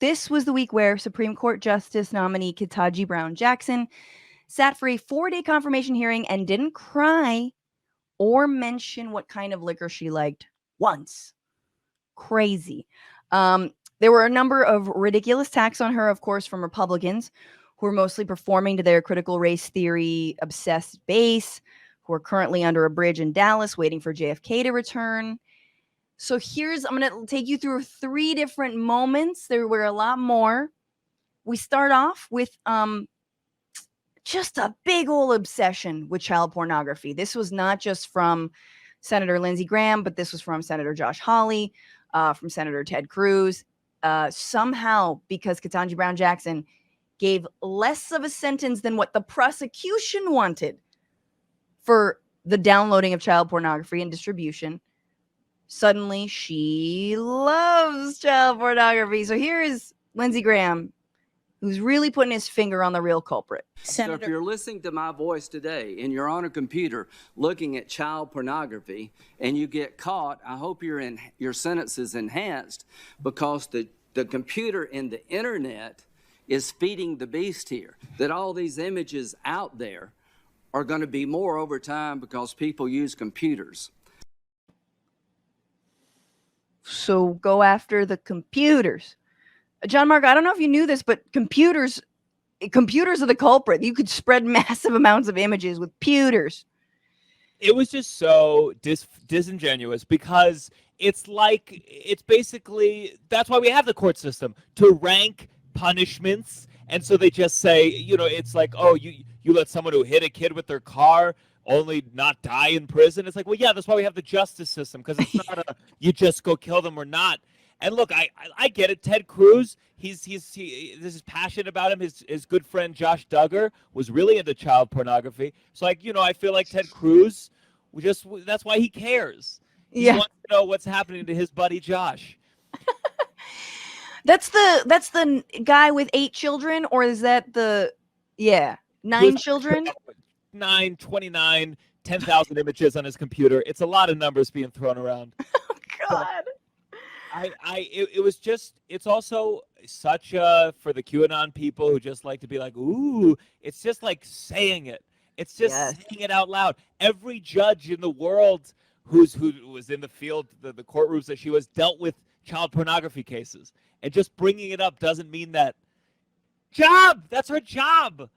this was the week where Supreme Court Justice nominee Ketanji Brown Jackson sat for a 4-day confirmation hearing and didn't cry or mention what kind of liquor she liked once. Crazy. There were a number of ridiculous attacks on her, of course, from Republicans who are mostly performing to their critical race theory obsessed base, who are currently under a bridge in Dallas waiting for JFK to return. So I'm going to take you through 3 different moments. There were a lot more. We start off with just a big old obsession with child pornography. This was not just from Senator Lindsay Graham, but this was from Senator Josh Hawley, from Senator Ted Cruz. Somehow, because Ketanji Brown Jackson gave less of a sentence than what the prosecution wanted for the downloading of child pornography and distribution, suddenly she loves child pornography. So here is Lindsey Graham, who's really putting his finger on the real culprit. So if you're listening to my voice today and you're on a computer looking at child pornography and you get caught, I hope your sentence is enhanced, because the computer and the internet is feeding the beast here. That all these images out there are going to be more over time because people use computers. So go after the computers. John Marc, I don't know if you knew this, but computers are the culprit. You could spread massive amounts of images with pewters. It was just so disingenuous, because it's basically, that's why we have the court system, to rank punishments. And so they just say, it's like, oh, you let someone who hit a kid with their car only not die in prison. It's like, well, yeah, that's why we have the justice system, because it's not you just go kill them or not. And look, I get it. Ted Cruz, this is passionate about him. His good friend Josh Duggar was really into child pornography. So I feel like Ted Cruz, that's why he cares. He wants to know what's happening to his buddy Josh. That's the guy with 8 children, or is that 9 children? 9, 29, 10,000 images on his computer. It's a lot of numbers being thrown around. Oh God. It was just, it's also such for the QAnon people who just like to be like, ooh, it's just like saying it. It's just saying it out loud. Every judge in the world who was in the field, the courtrooms that she was, dealt with child pornography cases. And just bringing it up doesn't mean that that's her job.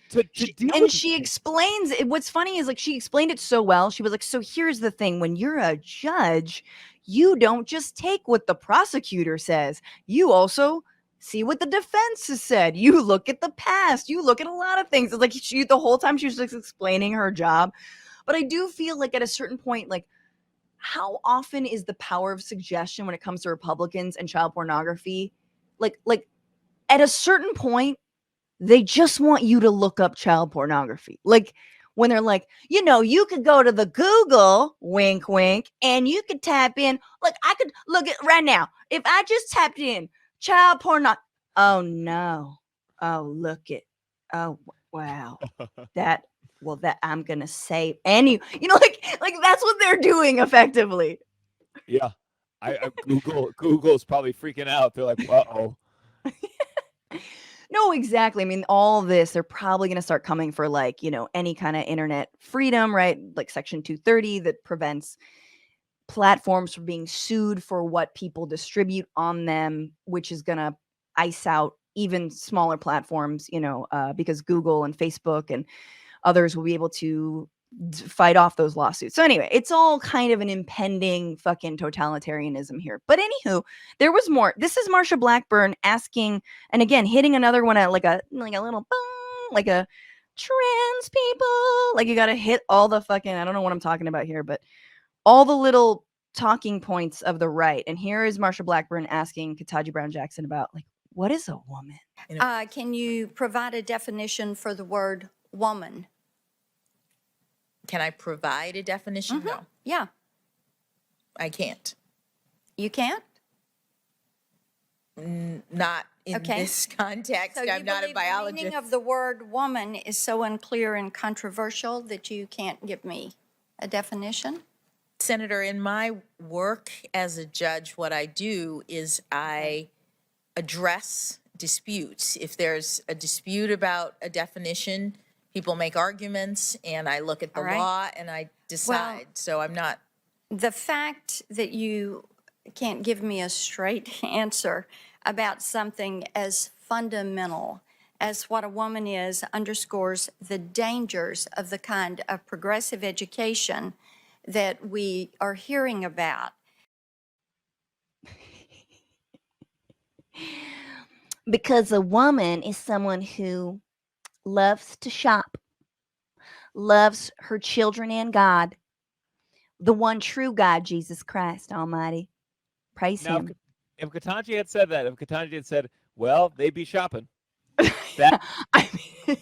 To deal and with she explains it. What's funny is, like, she explained it so well. She was like, so here's the thing. When you're a judge, you don't just take what the prosecutor says. You also see what the defense has said. You look at the past. You look at a lot of things. It's like the whole time she was just explaining her job. But I do feel like at a certain point, like, how often is the power of suggestion when it comes to Republicans and child pornography? Like at a certain point, they just want you to look up child pornography. Like when they're like, you could go to the Google, wink, wink, and you could tap in. Like, I could look at right now. If I just tapped in child porn, oh no. Oh, look it. Oh, wow. that I'm going to say like that's what they're doing effectively. Yeah. Google's probably freaking out. They're like, uh-oh. No, exactly. I mean, all this, they're probably going to start coming for any kind of internet freedom, right? Like Section 230 that prevents platforms from being sued for what people distribute on them, which is going to ice out even smaller platforms, because Google and Facebook and others will be able to fight off those lawsuits. So anyway, it's all kind of an impending fucking totalitarianism here. But anywho, there was more. This is Marsha Blackburn asking, and again, hitting another one at like a little bong, like a trans people. Like, you got to hit all the fucking, I don't know what I'm talking about here, but all the little talking points of the right. And here is Marsha Blackburn asking Ketanji Brown Jackson about, like, what is a woman? Can you provide a definition for the word woman? Can I provide a definition? No. Yeah. I can't. You can't? Not in this context. So I'm not a biologist. The meaning of the word woman is so unclear and controversial that you can't give me a definition? Senator, in my work as a judge, what I do is I address disputes. If there's a dispute about a definition, people make arguments, and I look at the All right. law and I decide. So I'm not. The fact that you can't give me a straight answer about something as fundamental as what a woman is underscores the dangers of the kind of progressive education that we are hearing about. Because a woman is someone who loves to shop, loves her children and God, the one true God, Jesus Christ Almighty. Praise Now, him. if Ketanji had said that, if Ketanji had said, well, they'd be shopping. That I mean,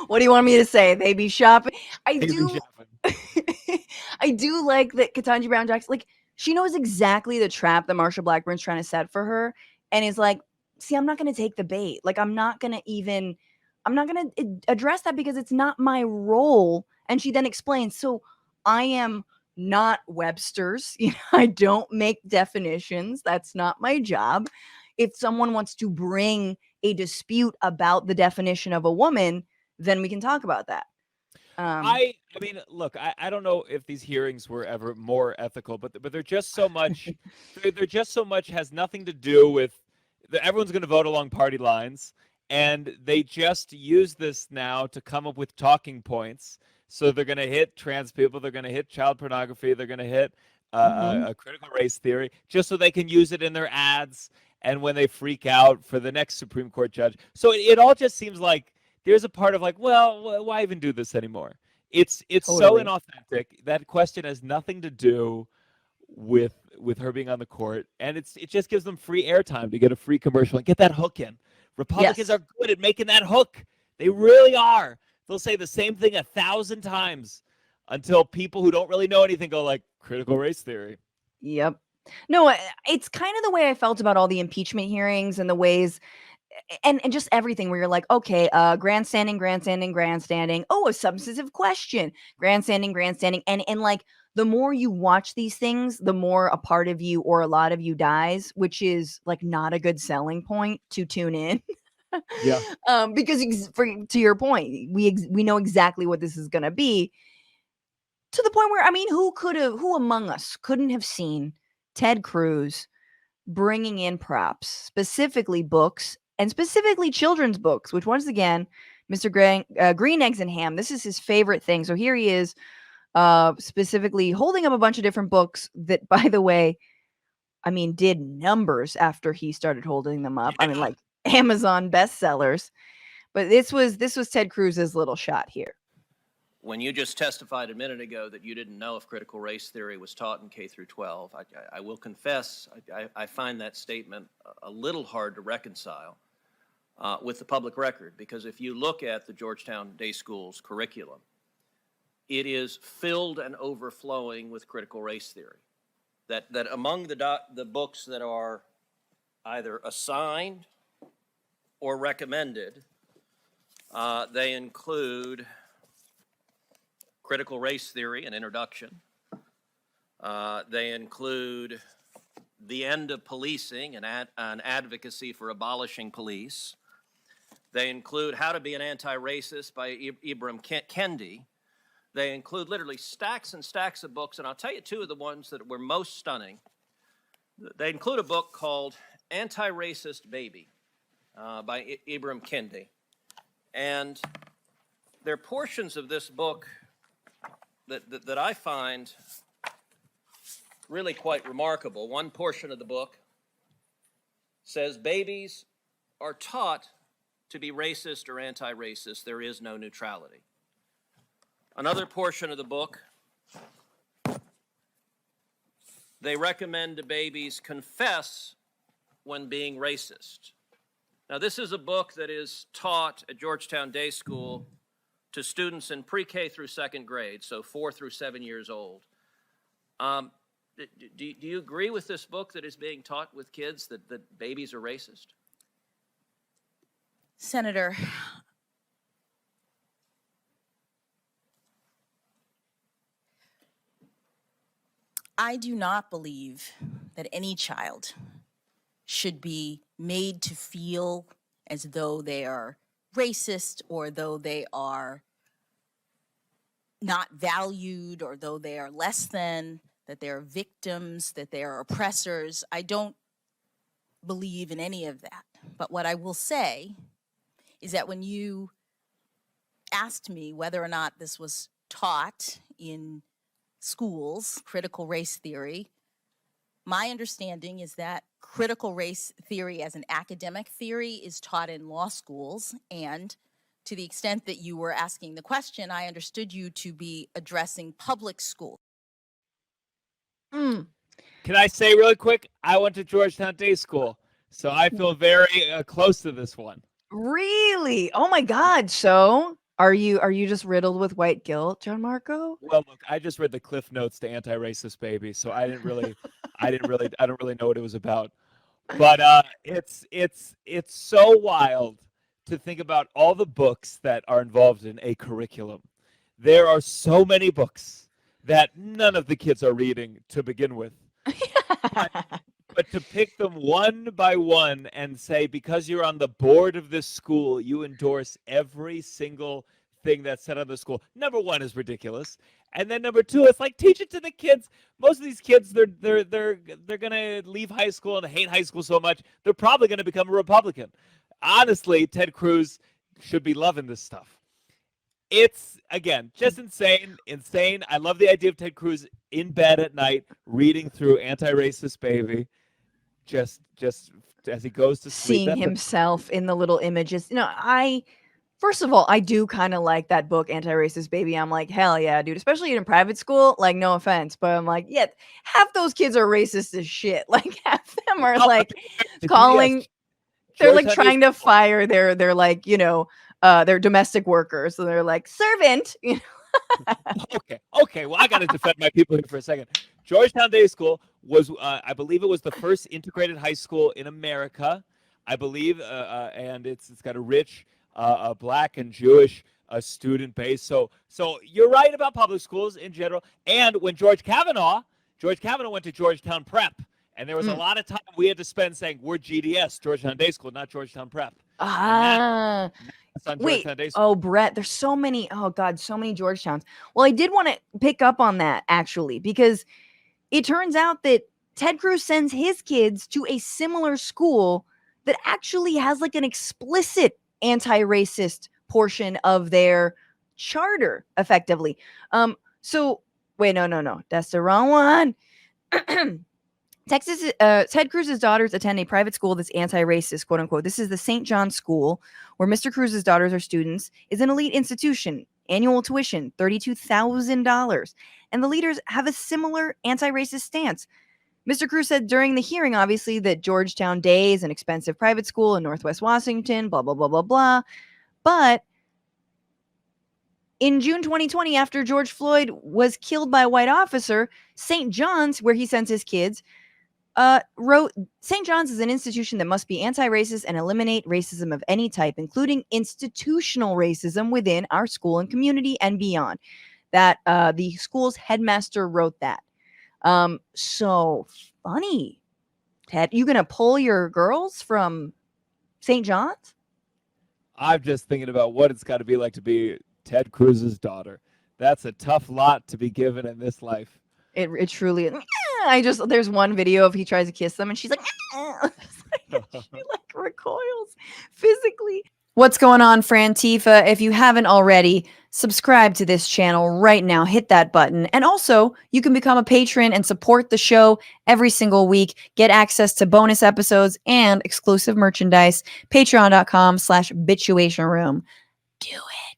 what do you want me to say? They be shopping. I they'd be do. shopping. I do like that Ketanji Brown Jackson. Like, she knows exactly the trap that Marsha Blackburn's trying to set for her, and is like, "See, I'm not going to take the bait. Like, I'm not going to address that because it's not my role." And she then explains, "So, I am not Webster's. You know, I don't make definitions. That's not my job. If someone wants to bring a dispute about the definition of a woman, then we can talk about that." I mean, look, I don't know if these hearings were ever more ethical, but they're just so much. They're just so much has nothing to do with. Everyone's going to vote along party lines, and they just use this now to come up with talking points. So they're going to hit trans people, they're going to hit child pornography, they're going to hit a critical race theory, just so they can use it in their ads and when they freak out for the next Supreme Court judge. So it all just seems like there's a part of like, well, why even do this anymore? It's so Totally. inauthentic. That question has nothing to do with her being on the court, and it just gives them free airtime to get a free commercial and get that hook in. Republicans Yes. are good at making that hook. They really are. They'll say the same thing 1,000 times until people who don't really know anything go like critical race theory. Yep. No, it's kind of the way I felt about all the impeachment hearings and the ways and just everything where you're like, okay, grandstanding. Oh, a substantive question. Grandstanding. And like the more you watch these things, the more a part of you or a lot of you dies, which is like not a good selling point to tune in. Yeah. Because to your point, we know exactly what this is going to be, to the point where, I mean, who among us couldn't have seen Ted Cruz bringing in props, specifically books and specifically children's books, which once again, Mr. Green Eggs and Ham, this is his favorite thing. So here he is, specifically holding up a bunch of different books that, by the way, I mean, did numbers after he started holding them up. I mean, like Amazon bestsellers. But this was Ted Cruz's little shot here. When you just testified a minute ago that you didn't know if critical race theory was taught in K through 12, I will confess I find that statement a little hard to reconcile with the public record, because if you look at the Georgetown Day School's curriculum, it is filled and overflowing with critical race theory. That among the books that are either assigned or recommended, they include Critical Race Theory, an introduction. They include The End of Policing, an advocacy for abolishing police. They include How to Be an Anti-Racist by Ibram Kendi. They include literally stacks and stacks of books, and I'll tell you two of the ones that were most stunning. They include a book called Anti-Racist Baby by Ibram Kendi. And there are portions of this book that I find really quite remarkable. One portion of the book says babies are taught to be racist or anti-racist. There is no neutrality. Another portion of the book, they recommend to babies confess when being racist. Now, this is a book that is taught at Georgetown Day School to students in pre-K through second grade, so 4 through 7 years old. Do you agree with this book that is being taught with kids that babies are racist? Senator, I do not believe that any child should be made to feel as though they are racist or though they are not valued or though they are less than, that they are victims, that they are oppressors. I don't believe in any of that. But what I will say is that when you asked me whether or not this was taught in schools, critical race theory, my understanding is that critical race theory as an academic theory is taught in law schools. And to the extent that you were asking the question, I understood you to be addressing public schools. Can I say really quick? I went to Georgetown Day School, so I feel very close to this one. Really? Oh my God. So are you just riddled with white guilt, Gianmarco? Well, look, I just read the Cliff Notes to Anti-Racist Baby, so I don't really know what it was about. But it's so wild to think about all the books that are involved in a curriculum. There are so many books that none of the kids are reading to begin with. But to pick them one by one and say, because you're on the board of this school, you endorse every single thing that's said on the school. Number one is ridiculous. And then number two, it's like, teach it to the kids. Most of these kids, they're gonna leave high school and hate high school so much, they're probably gonna become a Republican. Honestly, Ted Cruz should be loving this stuff. It's, again, just insane. I love the idea of Ted Cruz in bed at night reading through Anti-Racist Baby, just as he goes to sleep. Seeing himself in the little images. First of all, I do kind of like that book, Anti-Racist Baby. I'm like, hell yeah, dude. Especially in private school. Like, no offense, but I'm like, yeah, half those kids are racist as shit. Like, half them are like calling. They're like trying to fire their like, their domestic workers. So they're like, servant. Okay. Well, I got to defend my people here for a second. Georgetown Day School was, I believe it was the first integrated high school in America, I believe, and it's got a rich Black and Jewish student base. So you're right about public schools in general. And when George Kavanaugh went to Georgetown Prep, and there was a lot of time we had to spend saying we're GDS, Georgetown Day School, not Georgetown Prep. Wait. Oh, Brett, there's so many. Oh God, so many Georgetowns. Well, I did want to pick up on that actually, because it turns out that Ted Cruz sends his kids to a similar school that actually has like an explicit anti-racist portion of their charter, effectively. So wait, no, that's the wrong one. Ted Cruz's daughters attend a private school that's anti-racist, quote unquote. This is the St. John's School, where Mr. Cruz's daughters are students, is an elite institution. Annual tuition, $32,000. And the leaders have a similar anti-racist stance. Mr. Cruz said during the hearing, obviously, that Georgetown Day is an expensive private school in Northwest Washington, blah, blah, blah, blah, blah. But in June 2020, after George Floyd was killed by a white officer, St. John's, where he sends his kids, wrote, St. John's is an institution that must be anti-racist and eliminate racism of any type, including institutional racism within our school and community and beyond. That the school's headmaster wrote that. So funny. Ted, you gonna pull your girls from St. John's? I'm just thinking about what it's got to be like to be Ted Cruz's daughter. That's a tough lot to be given in this life. It truly is. There's one video of he tries to kiss them and she's like, she like recoils physically. What's going on, Frantifa? If you haven't already, subscribe to this channel right now. Hit that button. And also, you can become a patron and support the show every single week. Get access to bonus episodes and exclusive merchandise. Patreon.com/Bitchuation Room. Do it.